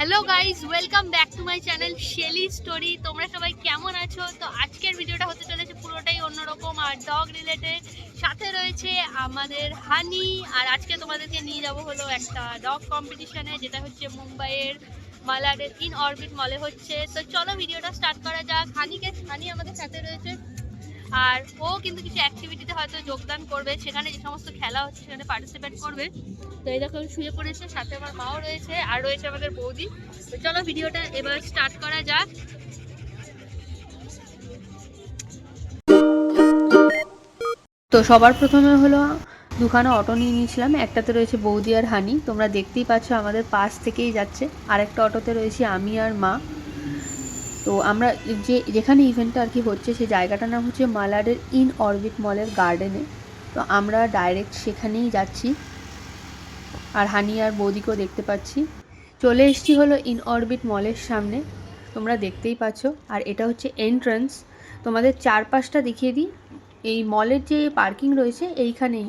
Hello guys, welcome back to my channel Shelly story. তোমরা সবাই কেমন আছো? তো আজকের ভিডিওটা হতে চলেছে পুরোটাই অন্যরকম আর ডগ রিলেটেড। সাথে রয়েছে আমাদের হানি। আর আজকে তোমাদেরকে নিয়ে যাব হলো একটা ডগ কম্পিটিশনে, যেটা হচ্ছে মুম্বাইয়ের মালাডের ইন অরবিট মলে হচ্ছে। তো চলো ভিডিওটা স্টার্ট করা যাক। হানি আমাদের সাথে রয়েছে, আর ও কিন্তু কিছু অ্যাক্টিভিটিতে হয়তো যোগদান করবে, সেখানে যে সমস্ত খেলা হচ্ছে সেখানে পার্টিসিপেট করবে। তো এই দেখো শুয়ে পড়েছে, সাথে আমার মাও রয়েছে আর রয়েছে আমাদের বৌদি। তো চলো ভিডিওটা এবার স্টার্ট করা যাক। তো সবার প্রথমে হলো দুখানা অটো নিয়ে নিয়েছিলাম। একটাতে রয়েছে বৌদি আর হানি, তোমরা দেখতেই পাচ্ছ আমাদের পাশ থেকেই যাচ্ছে। আর একটা অটোতে রয়েছি আমি আর মা। তো আমরা যেখানে ইভেন্টটা আর কি হচ্ছে সেই জায়গাটার নাম হচ্ছে মালাডের ইন অরবিট মলের গার্ডেনে। তো আমরা ডাইরেক্ট সেখানেই যাচ্ছি, আর হানি আর বৌদিকেও দেখতে পাচ্ছি। চলে এসেছি হলো ইন অরবিট মলের সামনে, তোমরা দেখতেই পাচ্ছ। আর এটা হচ্ছে এন্ট্রান্স। তোমাদের চারপাশটা দেখিয়ে দিই। এই মলের যে পার্কিং রয়েছে এইখানেই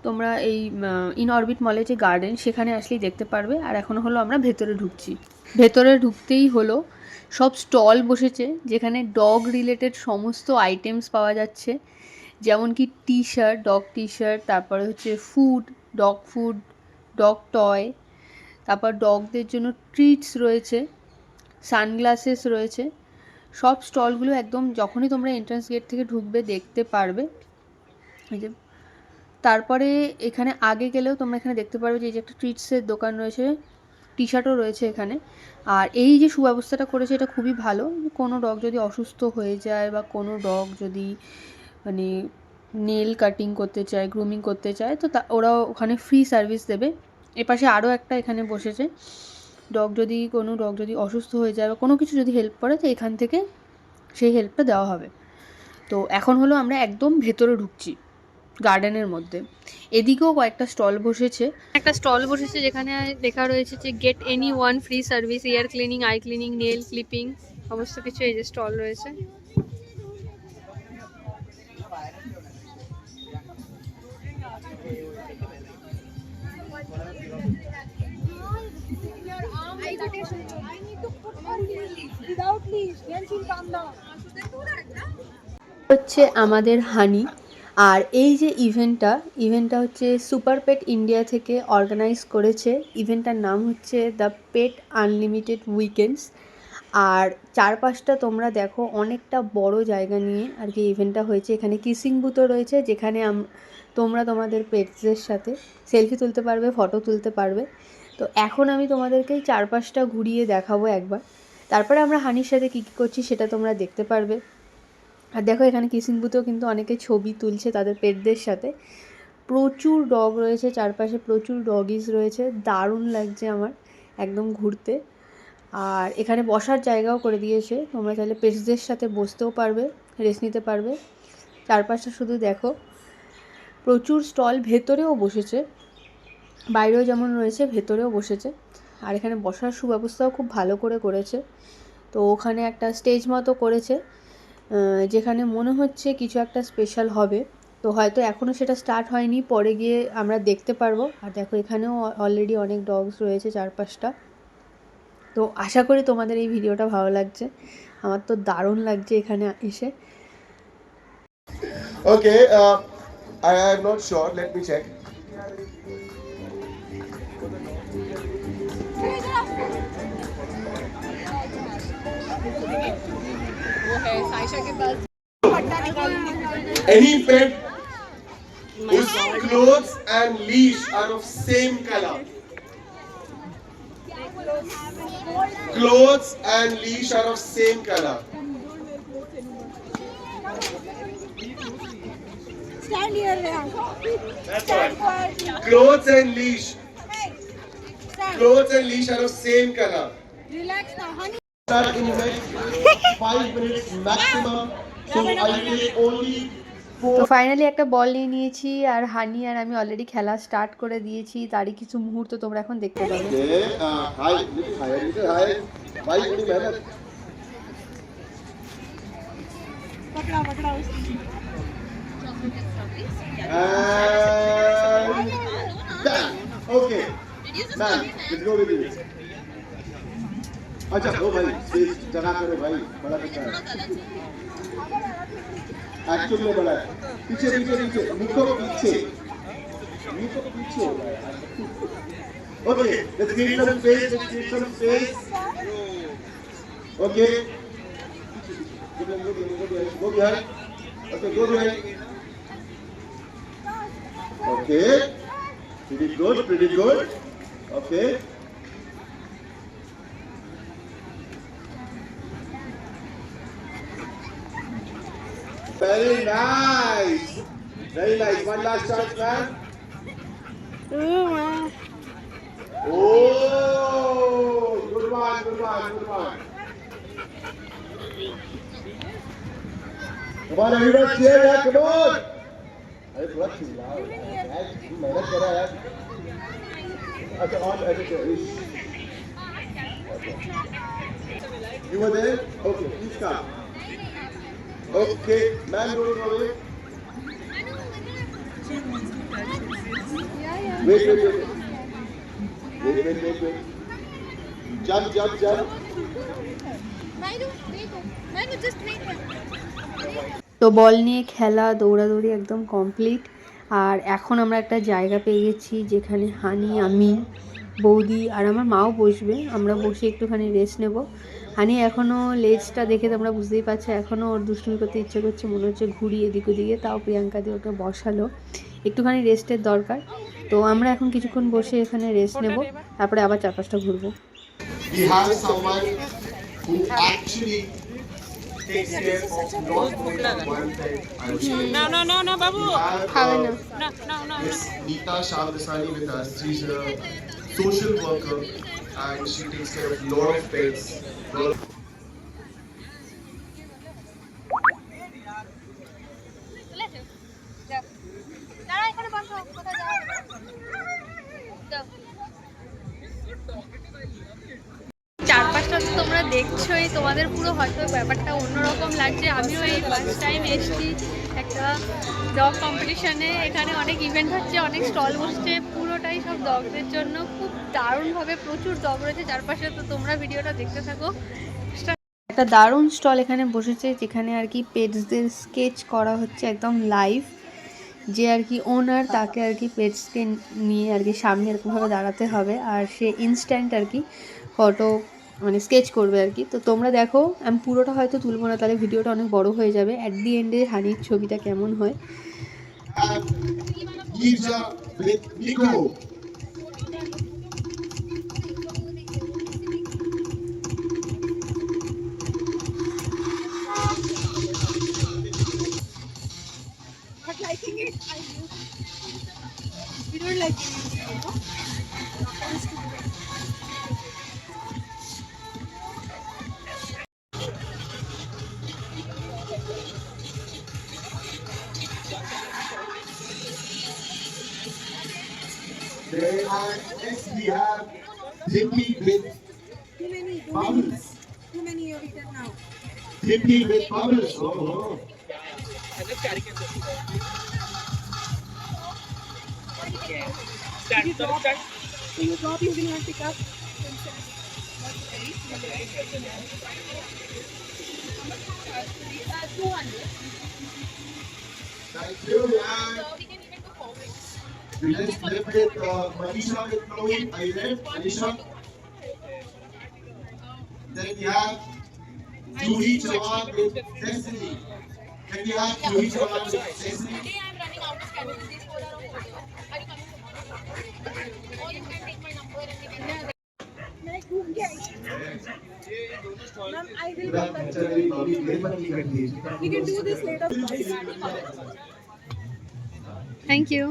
তোমরা এই ইন অরবিট মলের যে গার্ডেন সেখানে আসলেই দেখতে পারবে। আর এখন হলো আমরা ভেতরে ঢুকছি। ভেতরে ঢুকতেই হলো সব স্টল বসেছে, যেখানে ডগ রিলেটেড সমস্ত আইটেমস পাওয়া যাচ্ছে। যেমন কি T shirt, dog T shirt, তারপরে হচ্ছে ফুড, ডগ টয়, তারপর ডগদের জন্য ট্রিটস রয়েছে, সানগ্লাসেস রয়েছে। সব স্টলগুলো একদম যখনই তোমরা এন্ট্রান্স গেট থেকে ঢুকবে দেখতে পারবে। এই যে তারপরে এখানে আগে গেলেও তোমরা এখানে দেখতে পারবে যে এই যে একটা ট্রিটসের দোকান রয়েছে, টি শার্টও রয়েছে এখানে। আর এই যে সুব্যবস্থাটা করেছে এটা খুবই ভালো। কোনো ডগ যদি অসুস্থ হয়ে যায় বা কোনো ডগ যদি মানে নেল কাটিং করতে চায়, গ্রুমিং করতে চায়, তো ওরাও ওখানে ফ্রি সার্ভিস দেবে। এপাশে আরও একটা এখানে বসেছে, কোনো ডগ যদি অসুস্থ হয়ে যায় বা কোনো কিছু যদি হেল্প করে, তো এখান থেকে সেই হেল্পটা দেওয়া হবে। তো এখন হলো আমরা একদম ভেতরে ঢুকছি গার্ডেনের মধ্যে। এদিকেও কয়েকটা স্টল বসেছে, যেখানে লেখা রয়েছে যে get any one free service, air cleaning, I cleaning, nail clipping, সমস্ত কিছু এই যে স্টল রয়েছে। হচ্ছে আমাদের হানি। আর এই যে ইভেন্টটা হচ্ছে সুপার পেট ইন্ডিয়া থেকে অর্গানাইজ করেছে। ইভেন্টটার নাম হচ্ছে দ্য পেট আনলিমিটেড উইকেন্ডস। আর চারপাশটা তোমরা দেখো অনেকটা বড় জায়গা নিয়ে আর কি ইভেন্টটা হয়েছে। এখানে কিসিং বুথও রয়েছে, যেখানে তোমরা তোমাদের পেটসদের সাথে সেলফি তুলতে পারবে, ফটো তুলতে পারবে। তো এখন আমি তোমাদেরকে চারপাশটা ঘুরিয়ে দেখাবো একবার, তারপরে আমরা হানির সাথে কী কী করছি সেটা তোমরা দেখতে পারবে। আর দেখো এখানে কিসিং বুথেও কিন্তু অনেকে ছবি তুলছে তাদের পেটদের সাথে। প্রচুর ডগ রয়েছে চারপাশে, প্রচুর ডগিস রয়েছে, দারুণ লাগছে আমার একদম ঘুরতে। আর এখানে বসার জায়গাও করে দিয়েছে, তোমরা চাইলে পেটসদের সাথে বসতেও পারবে, রেস্ট নিতে পারবে। চারপাশটা শুধু দেখো, প্রচুর স্টল ভেতরেও বসেছে, বাইরেও যেমন রয়েছে ভেতরেও বসেছে। আর এখানে বসার সুব্যবস্থাও খুব ভালো করে করেছে। তো ওখানে একটা স্টেজ মতো করেছে, যেখানে মনে হচ্ছে কিছু একটা স্পেশাল হবে। তো হয়তো এখনও সেটা স্টার্ট হয়নি, পরে গিয়ে আমরা দেখতে পারবো। আর দেখো এখানেও অলরেডি অনেক ডগস রয়েছে চারপাশটা। তো আশা করি তোমাদের এই ভিডিওটা ভালো লাগছে, আমার তো দারুণ লাগছে এখানে এসে। Okay, I am not sure. Let me check. Any pet whose clothes and leash are of same color. Clothes and leash are of same color. Stand here, Rehan. That's right. Clothes and leash. Clothes and leash are of same color. Relax now, honey. Start in next 5 minutes maximum. So I take only 4. তো finally একটা বল নিয়ে নিয়েছি, আর হানি আর আমি already খেলা start করে দিয়েছি। তারই কিছু মুহূর্ত তোমরা এখন দেখতে পাবে। Hi, little higher. Why only mehnat? पकड़ा And done. Okay. Man, let's go with it. अच्छा ओ भाई स्पेस जगह करे भाई बड़ा बच्चा है एक्चुअली में बड़ा है पीछे पीछे पीछे निको पीछे हो रहा है okay let's give some space okay go behind okay go behind okay pretty good okay very nice one last chance man oh good one come on everyone cheer yaar come on अरे थोड़ा चिल्लाओ यार मेहनत करा यार अच्छा और ऐसे you were there okay please come okay man don't go away wait jump मैंने just wait তো বল নিয়ে খেলা দৌড়াদৌড়ি একদম কমপ্লিট। আর এখন আমরা একটা জায়গা পেয়ে গেছি যেখানে হানি, আমি, বৌদি আর আমার মাও বসবে। আমরা বসে একটুখানি রেস্ট নেব। হানি এখনও লেজটা দেখে তোমরা বুঝতেই পারছো, এখনও ওর দুষ্টুমি করতে ইচ্ছে করছে, মনে হচ্ছে ঘুরি এদিক ওদিকে। তাও প্রিয়াঙ্কা দিয়ে ওকে বসালো, একটুখানি রেস্টের দরকার। তো আমরা এখন কিছুক্ষণ বসে এখানে রেস্ট নেব, তারপরে আবার 4-5টা ঘুরবো। we have someone who actually takes care of not only one thing I would say No, Babu. খাবে না। No. Miss Neeta Shavdasani with us. She's a social worker and she takes care of a lot of pets. চারপাশটা তো তোমরা দেখছোই, তোমাদের পুরো হয়তো ব্যাপারটা অন্যরকম লাগছে। আমিও এই ফার্স্ট টাইম এসেছি একটা ডগ কম্পিটিশনে। এখানে অনেক ইভেন্ট হচ্ছে, অনেক স্টল বসছে, পুরোটাই সব ডগদের জন্য। খুব দারুণভাবে প্রচুর ডগ রয়েছে চারপাশে, তো তোমরা ভিডিওটা দেখতে থাকো। একটা দারুণ স্টল এখানে বসেছে যেখানে আর কি পেটসদের স্কেচ করা হচ্ছে একদম লাইভ। যে আর কি ওনার, তাকে আর কি পেটসকে নিয়ে আর কি সামনে এরকমভাবে দাঁড়াতে হবে, আর সে ইনস্ট্যান্ট আর কি ফটো মানে স্কেচ করবে আর কি। তো তোমরা দেখো, আমি পুরোটা হয়তো তুলবো না, তাহলে ভিডিওটা অনেক বড় হয়ে যাবে। অ্যাট দি এন্ডে হানির ছবিটা কেমন হয়। but liking it I do. We don't like it, They are next we have Dippy with too many bubbles. you have eaten now. Dippy with bubbles. Oh. Can you drop, you will not pick up. Thank you. And we just flip with Manisha with Chloe. Are you there, Manisha? Then we have Juhi Chauhan with Destiny. Then we have Juhi Chauhan with Destiny. Today I'm running out of calories. These four are on photo. Are you coming tomorrow? Or you can take my number and we can. मैं घूम के आई ma'am I will पूरा खर्चा मेरी body मेरे मन की करती है। we can do this later. Thank you.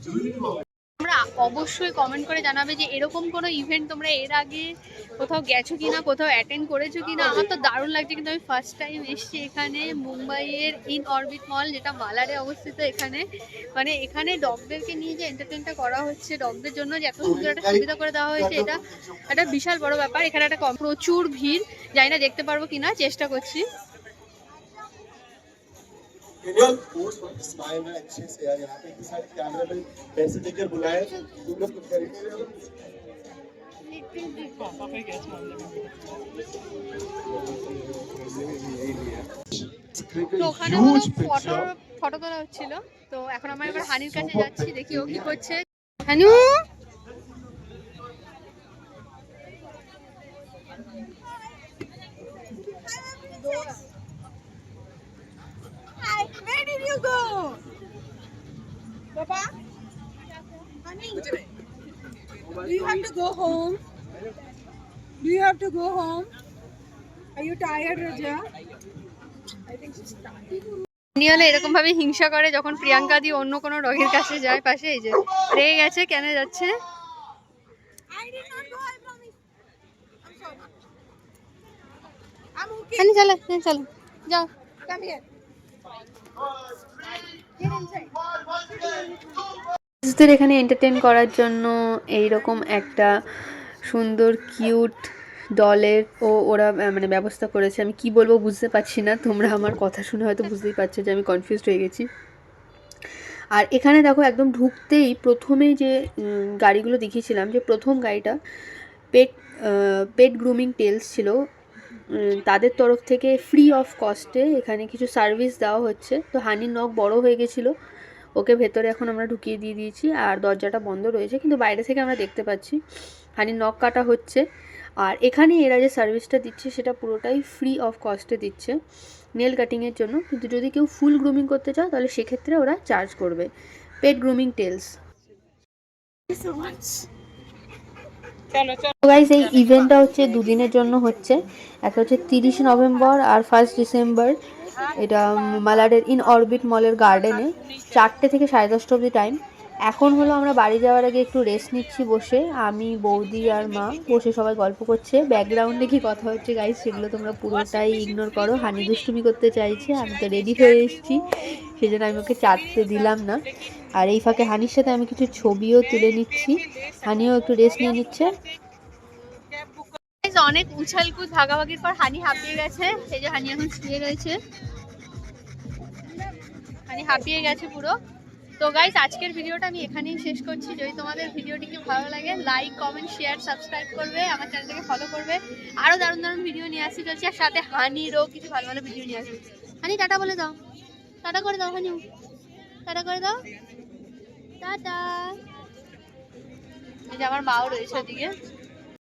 Juhi Chauhan. তোমরা অবশ্যই কমেন্ট করে জানাবে যে এরকম কোনো ইভেন্ট তোমরা এর আগে কোথাও গেছো কিনা, কোথাও অ্যাটেন্ড করেছো কিনা। আমার তো দারুণ লাগছে, কিন্তু আমি ফার্স্ট টাইম এসেছি এখানে মুম্বাইয়ের ইন অরবিট মল, যেটা মালারে অবস্থিত। এখানে মানে এখানে ডগদেরকে নিয়ে যে এন্টারটেনটা করা হচ্ছে, ডগদের জন্য যে এত সুন্দর একটা সুবিধা করে দেওয়া হয়েছে, এটা একটা বিশাল বড় ব্যাপার। এখানে একটা প্রচুর ভিড়, জানি না দেখতে পারবো কিনা, চেষ্টা করছি। इंडियन पोस्ट पर स्माइल है अच्छे से यार। यहाँ पे एक साइड कैमरा में पैसे देकर बुलाए तुम लोग कुछ करेंगे তো ওখানে হলো ফটো তোলা হচ্ছিল, তো এখন আমরা এবার হানির কাছে যাচ্ছি, দেখি ও কি করছে। হানু Hi, where did you go? Papa? Honey, do you have to go home? Do you have to go home? Are you tired, Raja? I think she's tired. হানি হলে এরকম ভাবে হিংসা করে যখন প্রিয়াঙ্কা দি অন্য কোনো ডগের কাছে যায় পাশে। এই যে রেগে গেছে, কেন যাচ্ছে? I did not go. I promise. I'm sorry. I'm okay. হানি চলো চলো যাও। Come here. Get inside. দের এখানে এন্টারটেন করার জন্য এইরকম একটা সুন্দর কিউট ডলের ওরা মানে ব্যবস্থা করেছে। আমি কি বলবো বুঝতে পারছি না, তোমরা আমার কথা শুনে হয়তো বুঝতেই পারছো যে আমি কনফিউজড হয়ে গেছি। আর এখানে দেখো একদম ঢুকতেই প্রথমেই যে গাড়িগুলো দেখিয়েছিলাম, যে প্রথম গাড়িটা পেট গ্রুমিং টেলস ছিল, তাদের তরফ থেকে ফ্রি অফ কস্টে এখানে কিছু সার্ভিস দেওয়া হচ্ছে। তো হানির নখ বড় হয়ে গেছিলো, ওকে ভেতরে এখন আমরা ঢুকিয়ে দিয়ে দিয়েছি, আর দরজাটা বন্ধ রয়েছে, কিন্তু বাইরে থেকে আমরা দেখতে পাচ্ছি হানির নখ কাটা হচ্ছে। আর এখানে এরা যে সার্ভিসটা দিচ্ছে সেটা পুরোটাই ফ্রি অফ কস্টে দিচ্ছে নেল কাটিংয়ের জন্য, কিন্তু যদি কেউ ফুল গ্রুমিং করতে চাও তাহলে সেক্ষেত্রে ওরা চার্জ করবে। পেট গ্রুমিং টেলস। তো গাইস এই ইভেন্টটা হচ্ছে দুদিনের জন্য হচ্ছে, একটা হচ্ছে 30 নভেম্বর আর 1 ডিসেম্বর। এটা মালাডের ইন অরবিট মলের গার্ডেনে 4টে থেকে 10:30 অবধি টাইম। এখন হলো আমরা বাড়ি যাওয়ার আগে একটু রেস্ট নিচ্ছি বসে, আমি বৌদি আর মা বসে সবাই গল্প করছে। ব্যাকগ্রাউন্ডে কি কথা হচ্ছে গাইস সেগুলো তোমরা পুরোটাই ইগনোর করো। হানি দুষ্টুমি করতে চাইছে, আমি তো রেডি হয়ে এসেছি, সেই জন্য আমি ওকে চাটতে দিলাম না। আর এই ফাঁকে হানির সাথে আমি কিছু ছবিও তুলে নিচ্ছি, হানিও একটু রেস্ট নিয়ে নিচ্ছে। অনেক উছালকুদ ভাগাভাগির পর হানি হাঁপিয়ে গেছে, সেই যে হানি এখন শুয়ে রয়েছে, হানি হাঁপিয়ে গেছে পুরো। তো গাইস আজকের ভিডিওটা আমি এখানেই শেষ করছি। যদি তোমাদের ভিডিওটি কি ভালো লাগে লাইক কমেন্ট শেয়ার সাবস্ক্রাইব করবে, আমার চ্যানেলটাকে ফলো করবে। আরও দারুণ দারুণ ভিডিও নিয়ে আসছি চলছি, আর সাথে হানিরও কিছু ভালো ভালো ভিডিও নিয়ে আসবে। হানি টাটা বলে দাও, টাটা করে দাও হানি, টাটা করে দাও, টাটা। এই যে আমার মাও রয়েছে ওদিকে।